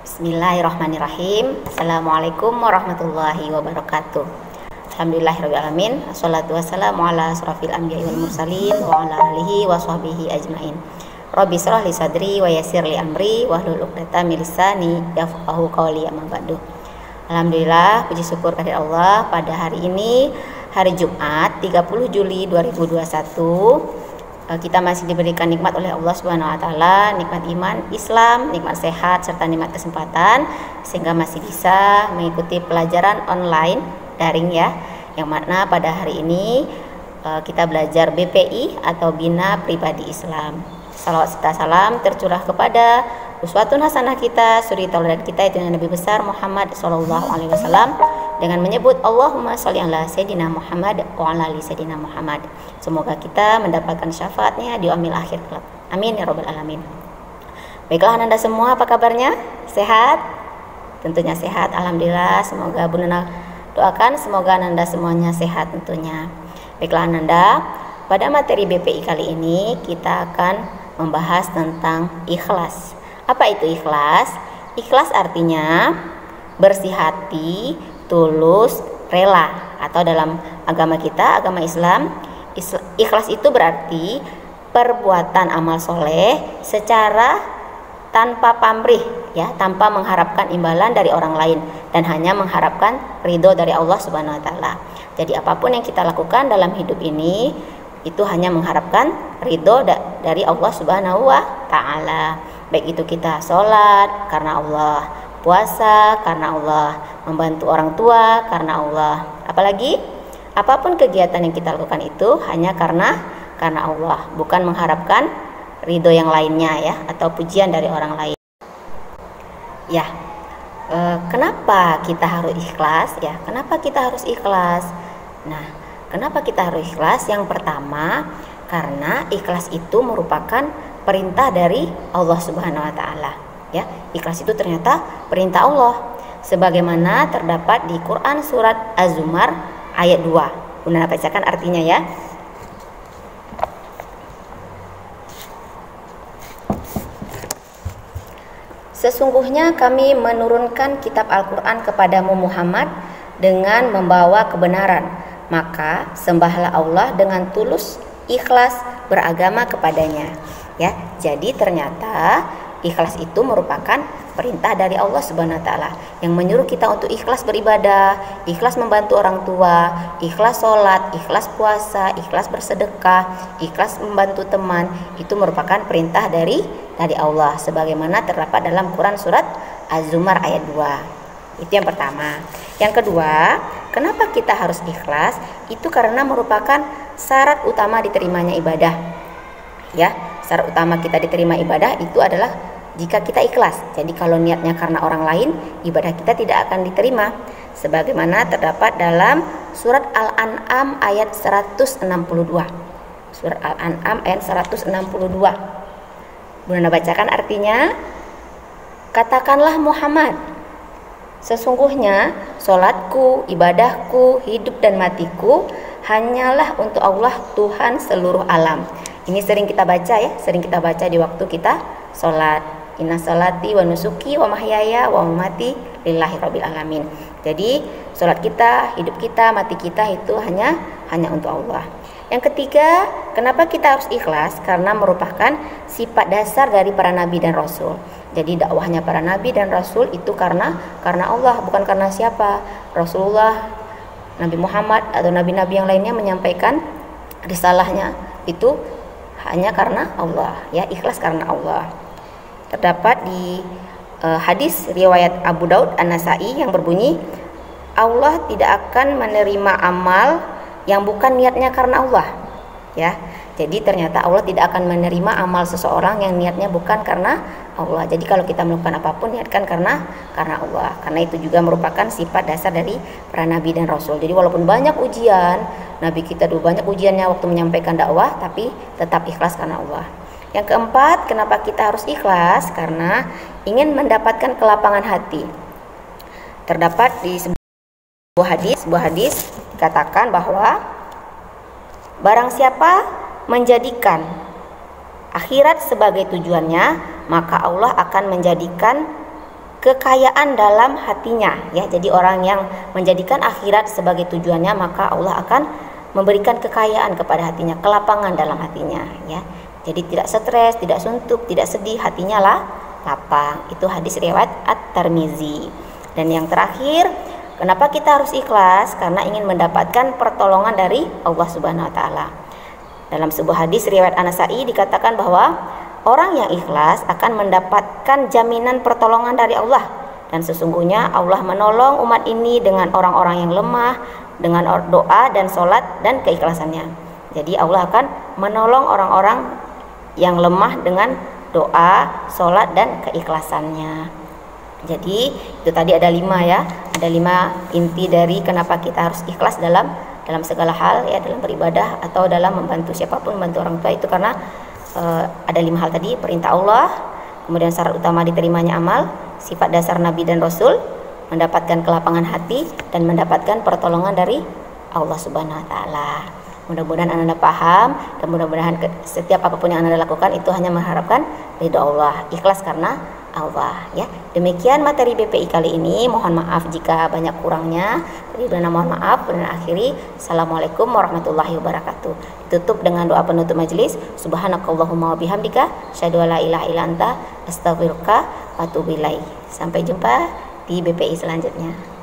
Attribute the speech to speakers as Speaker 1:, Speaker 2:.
Speaker 1: Bismillahirrahmanirrahim. Assalamualaikum warahmatullahi wabarakatuh. Alhamdulillahirrahmanirrahim. Assalatu wassalamu ala asrafil anbiya'i wal mursalin wa ala alihi wa sahbihi ajmain. Rabbi shrah li sadri wa yassir li amri wahlul 'uqdatam min lisani yafqahu qawli, amma ba'du. Alhamdulillah, puji syukur kepada Allah, pada hari ini hari Jumat 30 Juli 2021 kita masih diberikan nikmat oleh Allah Subhanahu wa taala, nikmat iman, Islam, nikmat sehat serta nikmat kesempatan sehingga masih bisa mengikuti pelajaran online daring ya. Yang mana pada hari ini kita belajar BPI atau Bina Pribadi Islam. Salawat serta salam tercurah kepada uswatun hasanah kita, suri tauladan kita itu Nabi besar Muhammad sallallahu alaihi wasallam dengan menyebut Allahumma sholli ala sayyidina Muhammad wa ala ali sayyidina Muhammad. Semoga kita mendapatkan syafaatnya di yaumil akhir kelak. Amin ya rabbal alamin. Baiklah Anda semua, apa kabarnya? Sehat? Tentunya sehat, alhamdulillah. Semoga Bunda doakan semoga Anda semuanya sehat tentunya. Baiklah Anda, pada materi BPI kali ini kita akan membahas tentang ikhlas. Apa itu ikhlas? Ikhlas artinya bersih hati, tulus, rela. Atau dalam agama kita, agama Islam, ikhlas itu berarti perbuatan amal soleh secara tanpa pamrih, ya, tanpa mengharapkan imbalan dari orang lain dan hanya mengharapkan ridho dari Allah Subhanahu wa taala. Jadi apapun yang kita lakukan dalam hidup ini itu hanya mengharapkan ridho dari Allah Subhanahu wa taala. Baik itu kita sholat karena Allah, puasa karena Allah, membantu orang tua karena Allah. Apalagi apapun kegiatan yang kita lakukan itu hanya karena Allah, bukan mengharapkan ridho yang lainnya ya, atau pujian dari orang lain. Ya, kenapa kita harus ikhlas? Ya, kenapa kita harus ikhlas? Nah, kenapa kita harus ikhlas? Yang pertama, karena ikhlas itu merupakan perintah dari Allah Subhanahu wa taala. Ya, ikhlas itu ternyata perintah Allah sebagaimana terdapat di Quran surat Az-Zumar ayat 2. Bunda bacakan artinya ya. Sesungguhnya kami menurunkan kitab Al-Quran kepadamu Muhammad dengan membawa kebenaran, maka sembahlah Allah dengan tulus, ikhlas beragama kepadanya. Ya, jadi ternyata ikhlas itu merupakan perintah dari Allah Subhanahu wa taala yang menyuruh kita untuk ikhlas beribadah, ikhlas membantu orang tua, ikhlas sholat, ikhlas puasa, ikhlas bersedekah, ikhlas membantu teman. Itu merupakan perintah dari Allah sebagaimana terdapat dalam Quran surat Az-Zumar ayat 2. Itu yang pertama. Yang kedua, kenapa kita harus ikhlas? Itu karena merupakan syarat utama diterimanya ibadah. Ya, syarat utama kita diterima ibadah itu adalah jika kita ikhlas. Jadi kalau niatnya karena orang lain, ibadah kita tidak akan diterima. Sebagaimana terdapat dalam surat Al-An'am ayat 162. Surat Al-An'am ayat 162. Bunda bacakan artinya. Katakanlah Muhammad, sesungguhnya sholatku, ibadahku, hidup dan matiku hanyalah untuk Allah Tuhan seluruh alam. Ini sering kita baca ya, sering kita baca di waktu kita sholat. Inna sholati wa nusuki wa mahyaya wa mamati lillahi rabbil alamin. Jadi sholat kita, hidup kita, mati kita itu hanya untuk Allah. Yang ketiga, kenapa kita harus ikhlas? Karena merupakan sifat dasar dari para nabi dan rasul. Jadi dakwahnya para nabi dan rasul itu karena Allah, bukan karena siapa. Rasulullah, Nabi Muhammad atau nabi-nabi yang lainnya menyampaikan risalahnya itu hanya karena Allah, ya, ikhlas karena Allah. Terdapat di hadis riwayat Abu Daud An-Nasai yang berbunyi, Allah tidak akan menerima amal yang bukan niatnya karena Allah. Ya, jadi ternyata Allah tidak akan menerima amal seseorang yang niatnya bukan karena Allah. Jadi kalau kita melakukan apapun niatkan karena Allah. Karena itu juga merupakan sifat dasar dari para nabi dan rasul. Jadi walaupun banyak ujian, nabi kita dulu banyak ujiannya waktu menyampaikan dakwah, tapi tetap ikhlas karena Allah. Yang keempat, kenapa kita harus ikhlas? Karena ingin mendapatkan kelapangan hati. Terdapat di sebuah hadis dikatakan bahwa barang siapa menjadikan akhirat sebagai tujuannya, maka Allah akan menjadikan kekayaan dalam hatinya ya. Jadi orang yang menjadikan akhirat sebagai tujuannya, maka Allah akan memberikan kekayaan kepada hatinya, kelapangan dalam hatinya ya. Jadi tidak stres, tidak suntuk, tidak sedih, hatinya lah lapang. Itu hadis riwayat At-Tirmizi. Dan yang terakhir, kenapa kita harus ikhlas? Karena ingin mendapatkan pertolongan dari Allah Subhanahu wa taala. Dalam sebuah hadis riwayat An-Nasa'i dikatakan bahwa orang yang ikhlas akan mendapatkan jaminan pertolongan dari Allah. Dan sesungguhnya Allah menolong umat ini dengan orang-orang yang lemah, dengan doa dan sholat dan keikhlasannya. Jadi Allah akan menolong orang-orang yang lemah dengan doa, sholat dan keikhlasannya. Jadi itu tadi ada 5 ya, ada 5 inti dari kenapa kita harus ikhlas dalam segala hal ya, dalam beribadah atau dalam membantu siapapun, membantu orang tua itu karena ada 5 hal tadi: perintah Allah, kemudian syarat utama diterimanya amal, sifat dasar Nabi dan Rasul, mendapatkan kelapangan hati dan mendapatkan pertolongan dari Allah Subhanahu wa taala. Mudah-mudahan Anda paham dan mudah-mudahan setiap apapun yang Anda lakukan itu hanya mengharapkan ridha Allah, ikhlas karena Allah ya. Demikian materi BPI kali ini. Mohon maaf jika banyak kurangnya. Jadi mohon maaf dan akhiri. Assalamualaikum warahmatullahi wabarakatuh. Ditutup dengan doa penutup majelis. Subhanakallahumma wa bihamdika asyhadu an la ilaha illa anta astaghfiruka wa atubu ilaik. Sampai jumpa di BPI selanjutnya.